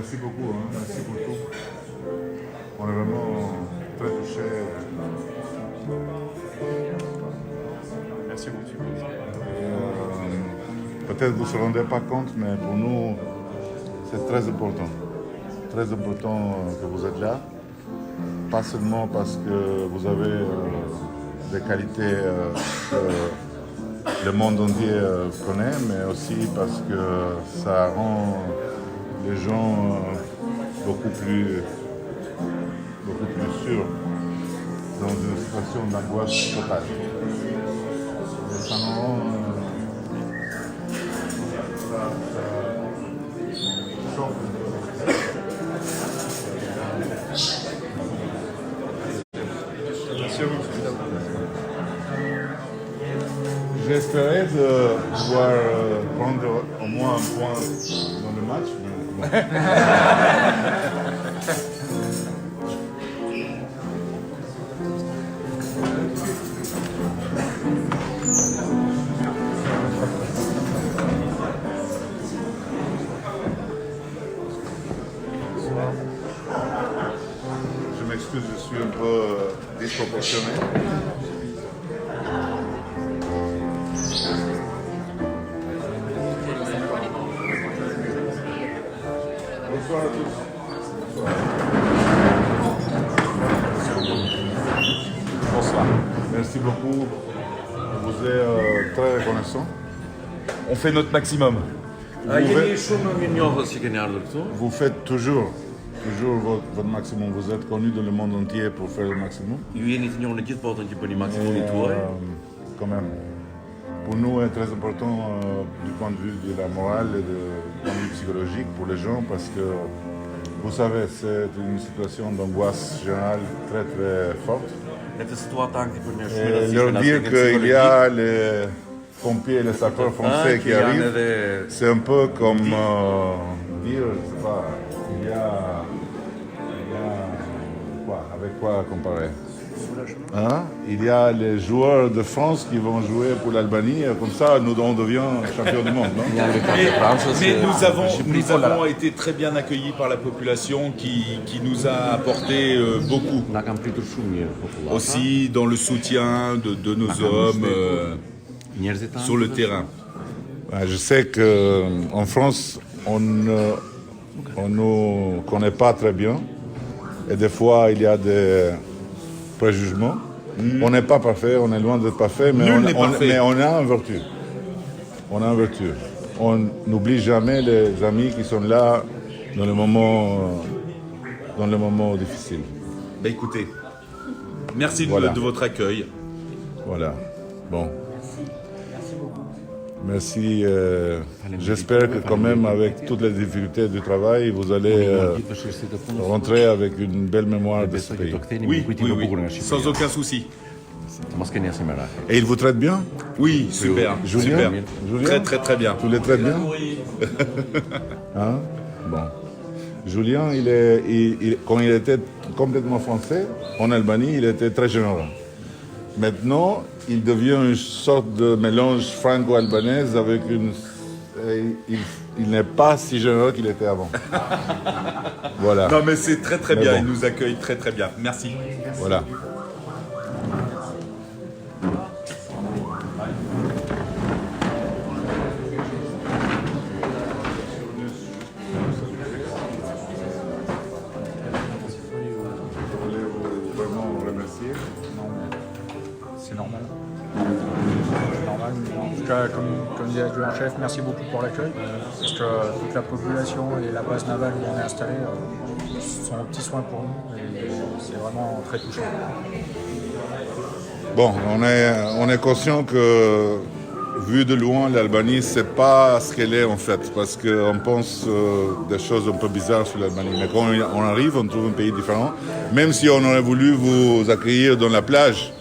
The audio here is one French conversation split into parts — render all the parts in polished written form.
merci beaucoup, hein. Merci pour tout. On est vraiment très touchés. Merci beaucoup. Peut-être vous ne vous rendez pas compte, mais pour nous, c'est très important. Très important que vous êtes là. Pas seulement parce que vous avez des qualités que le monde entier connaît, mais aussi parce que ça rend les gens beaucoup plus sûrs dans une situation d'angoisse totale. Et ça nous rend J'espérais de pouvoir prendre au moins un point dans le match. Mais bon. Je m'excuse, je suis un peu disproportionné. Bonsoir à tous. Bonsoir. Merci beaucoup. Je vous êtes très reconnaissant. On fait notre maximum. Yeni şunu minyohu sikenarlıktı. Vous faites toujours votre maximum. Vous êtes connu dans le monde entier pour faire le maximum. Yeni tinyohu gjithë botën që bëni Et, maksimumin tuaj. quand même, pour nous, c'est très important du point de vue de la morale et du point de vue psychologique pour les gens parce que, vous savez, c'est une situation d'angoisse générale très très forte. Këtë situatë anti për një shumë Et rëndësishme leur në dire aspektin qu'il y a les pompiers et les sapeurs français qui arrivent, c'est un peu comme dire, je sais pas, il y a quoi, avec quoi comparer? Hein? Il y a les joueurs de France qui vont jouer pour l'Albanie, comme ça nous on devient champion du monde, non? Mais nous avons été très bien accueillis par la population qui nous a apporté beaucoup. Na kam pritur shumë mirë popullata. Aussi dans le soutien de nos hommes Njerëzit tanë sur le terrain. Je sais qu'en France, on ne nous connaît pas très bien et des fois il y a des préjugements. On n'est pas parfait, on est loin d'être parfait, mais on a une vertu. On a une vertu. On n'oublie jamais les amis qui sont là dans les moments difficiles. Bah écoutez, merci Voilà. de votre accueil. Voilà. Bon. Merci. J'espère que quand même, avec toutes les difficultés du travail, vous allez rentrer avec une belle mémoire de ce pays. Oui, sans aucun souci. Mos keni asnjë merak. Et il vous traite bien? Oui, super, Julien? super. Julien? Très bien. Tu les traites bien? Hein? Bon. Julien, quand il était complètement français, en Albanie, il était très généreux. Maintenant, il devient une sorte de mélange franco-albanaise avec une... Il n'est pas si généreux qu'il était avant. Voilà. Non mais c'est très Mais bien, bon. il nous accueille très bien. Merci. Voilà. Je voulais vous vraiment remercier. Non, mais c'est normal. C'est normal. Mais en tout cas, comme dit l'adjudant-chef, merci beaucoup pour l'accueil. Parce que toute la population et la base navale où on est installé sont aux petits soins pour nous. Et c'est vraiment très touchant. Bon, on est conscient que, vu de loin, l'Albanie, c'est pas ce qu'elle est en fait, parce qu'on pense des choses un peu bizarres sur l'Albanie. Mais quand on arrive, on trouve un pays différent. Même si on aurait voulu vous accueillir dans la plage,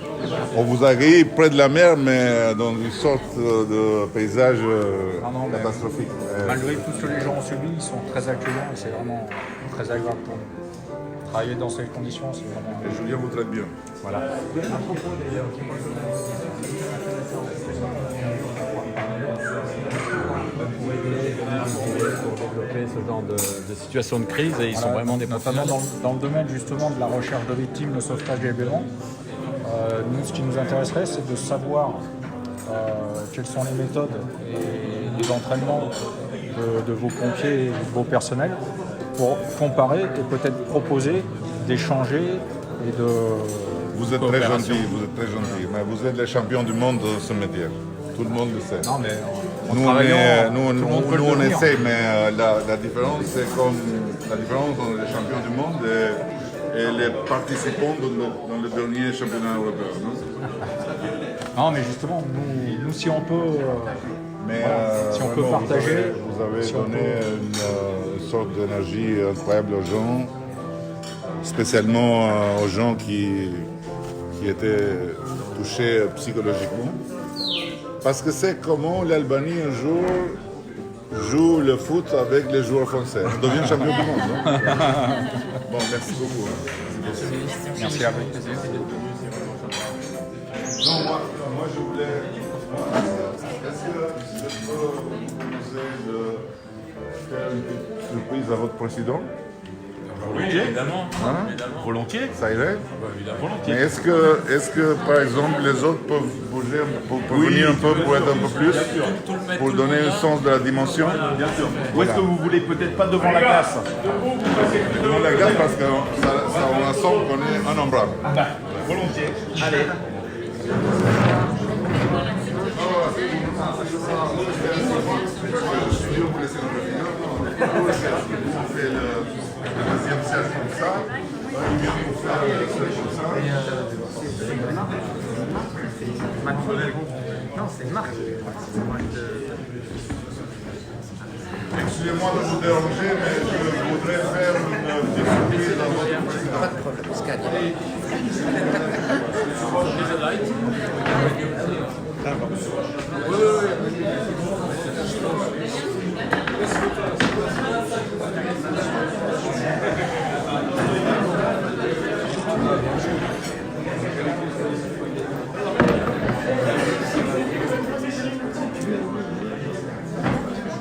on vous accueille près de la mer, mais dans une sorte de paysage Non, mais catastrophique. malgré tout ce que les gens ont subi, ils sont très accueillants et c'est vraiment très agréable pour nous. travailler dans ces conditions, c'est vraiment... Et Julien vous traite bien. Voilà. Pour développer ce genre de situation de crise et ils sont vraiment des notamment dans le domaine justement de la recherche de victimes, le sauvetage des bébés. Nous, ce qui nous intéresserait, c'est de savoir quelles sont les méthodes et les entraînements de vos pompiers et de vos personnels pour comparer et peut-être proposer d'échanger et de... Vous êtes très gentil, mais vous êtes les champions du monde de ce métier. Tout le monde le sait. Non, mais nous on essaie, mais la différence, c'est comme la différence entre les champions du monde et les participants dans le dernier championnat européen. Non, mais justement, nous si on peut, si on peut partager... Vous avez donné une sorte d'énergie incroyable aux gens, spécialement aux gens qui étaient touchés psychologiquement. Parce que c'est comment l'Albanie un jour joue le foot avec les joueurs français. On devient champion du monde. Hein. Bon, merci beaucoup. Merci à vous. Non, moi je voulais... Est-ce que je peux vous proposer de faire une petite surprise à votre président? Oui, évidemment. Hein? Volontiers. Ça irait? Évidemment, volontiers. Mais est-ce que, par exemple, les autres peuvent bouger, pour venir un peu, pour être un peu plus, pour donner un sens de la dimension? Bien sûr. Ou est-ce que vous voulez peut-être pas devant la glace? Devant la glace, parce que ça on a sent qu'on est un ombrage. Volontiers. Allez. On fait le deuxième cercle comme ça. Il vient pour faire le cercle comme ça. Non, c'est une marque. Excusez-moi de vous déranger, mais je voudrais faire une petite surprise à votre président. Pas de problème, Scania.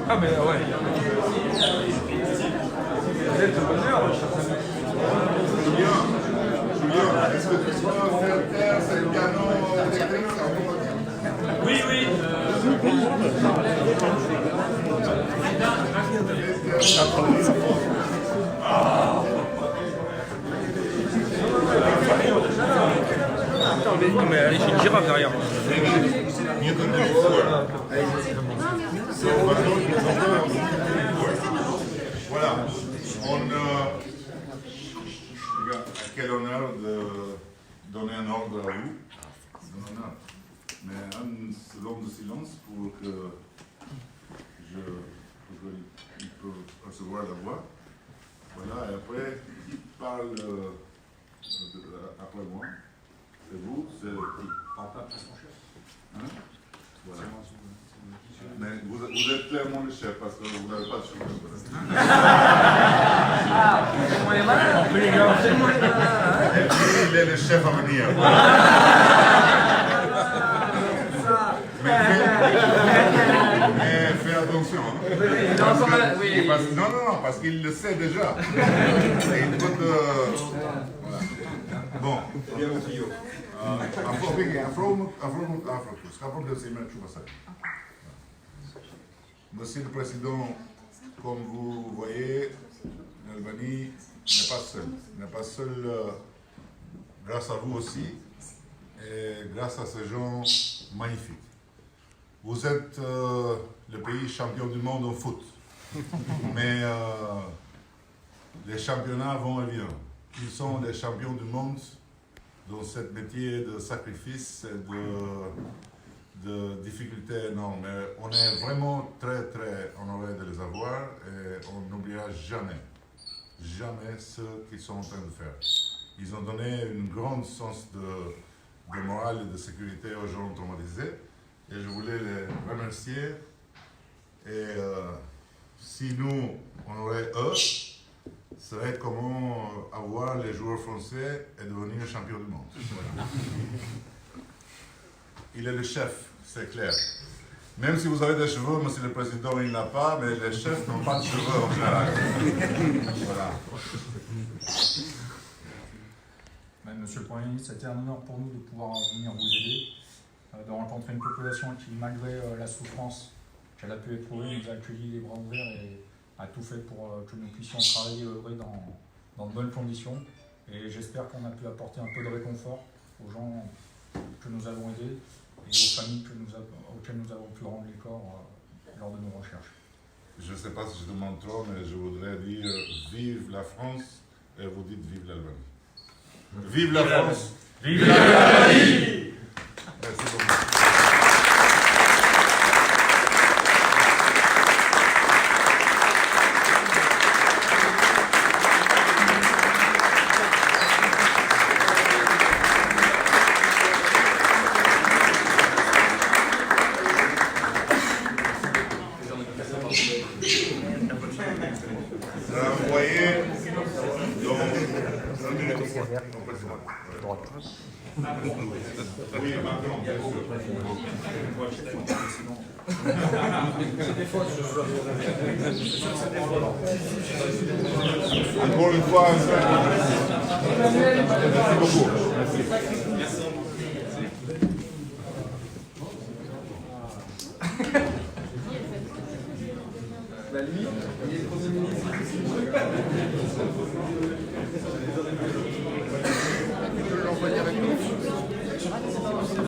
Ah mais ouais. Vous êtes de bonne heure, Julien, est-ce que tu peux faire taire ce piano électrique? Oui, oui. Non mais allez, j'ai une girafe derrière. Voilà. Quel honneur de donner un ordre à vous. C'est un honneur. Mais une seconde de silence pour qu'il peut recevoir la voix. Voilà, et après, il parle après moi. Et vous, c'est qui? Hein? Voilà. Mais vous êtes clairement le chef parce que vous n'avez pas de chef. Et puis, il est le chef à venir. Mais fais attention. Hein. Non, parce qu'il le sait déjà. Et il faut voilà. Bon. Monsieur le Président, comme vous voyez, l'Albanie n'est pas seule. N'est pas seule grâce à vous aussi et grâce à ces gens magnifiques. Vous êtes le pays champion du monde en foot, mais les championnats vont et viennent. Ils sont les champions du monde dans ce métier de sacrifice et de difficultés énormes. Mais on est vraiment très très honorés de les avoir et on n'oubliera jamais ce qu'ils sont en train de faire. Ils ont donné un grand sens de morale et de sécurité aux gens traumatisés et je voulais les remercier. Et si nous, on aurait eux, serait comment avoir les joueurs français et devenir champion du monde. Voilà. Il est le chef, c'est clair. Même si vous avez des cheveux, monsieur le président, il n'a pas, mais les chefs n'ont pas de cheveux en général. Voilà. Monsieur le Premier ministre, c'était un honneur pour nous de pouvoir venir vous aider, de rencontrer une population qui, malgré la souffrance qu'elle a pu éprouver, nous a accueillis les bras ouverts et a tout fait pour que nous puissions travailler et œuvrer dans de bonnes conditions. Et j'espère qu'on a pu apporter un peu de réconfort aux gens que nous avons aidés et aux familles auxquelles nous avons pu rendre les corps lors de nos recherches. Je ne sais pas si je demande trop, mais je voudrais dire vive la France et vous dites vive l'Albanie. Vive la France! Vive l'Albanie! Merci beaucoup. Oui, maintenant, bien sûr. Encore une fois, merci beaucoup. Merci.